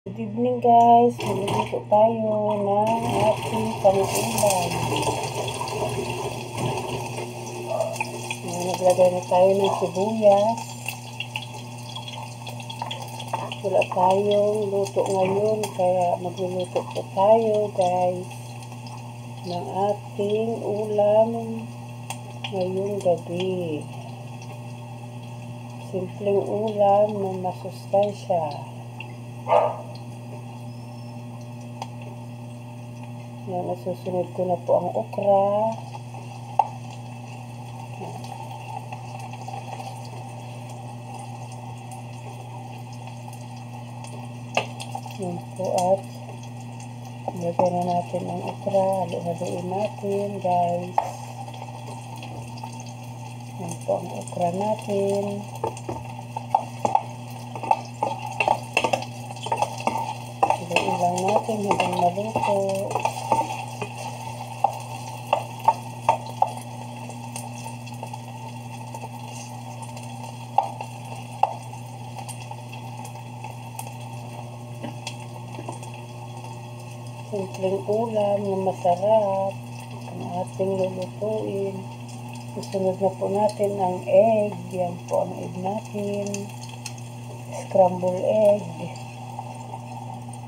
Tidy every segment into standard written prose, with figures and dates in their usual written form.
Good evening guys, magluluto tayo ng ating pang-ulam. Naglagay na tayo ng sibuyas. Wala tayong luto ngayon, kaya magluluto po tayo guys ng ating ulam ngayong gabi. Simpleng ulam na masustansya. Yan, nasusunod ko na po ang okra. Yan po, at ilagay na natin ang okra. Haluin natin guys. Yan po ang okra natin. Haluin lang natin hanggang maluto. Simpleng ulam na masarap ang ating lulutuin. Susunod na po natin ang egg. Yan po ang egg natin. Scramble egg.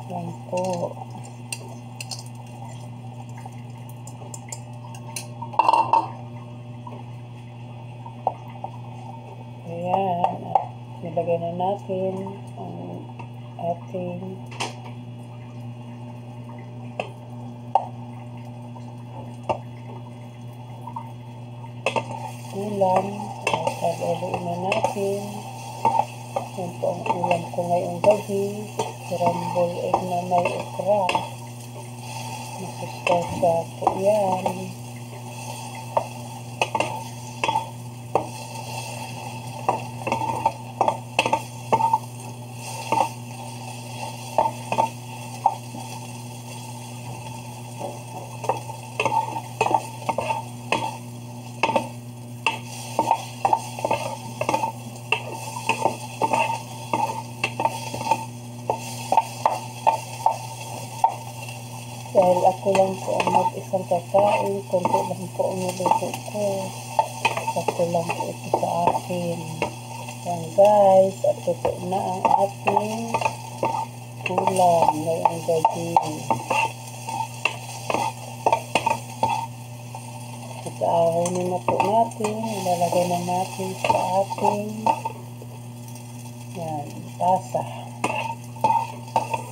Yan po. Ayan. Nilagay na natin ang ating ulam. Haluin na natin. Yan po ang ulam ko ngayong gabi. Scramble egg na may okra. Masustansya po yan. Dahil ako lang po ang mag-isang kakain, konti lang po ang niluto ko. Sakto lang po ito sa akin. Yan guys, at ito na ang ating ulam ngayong gabi. At aahonin na po natin, ilalagay na natin sa ating yan, tasa.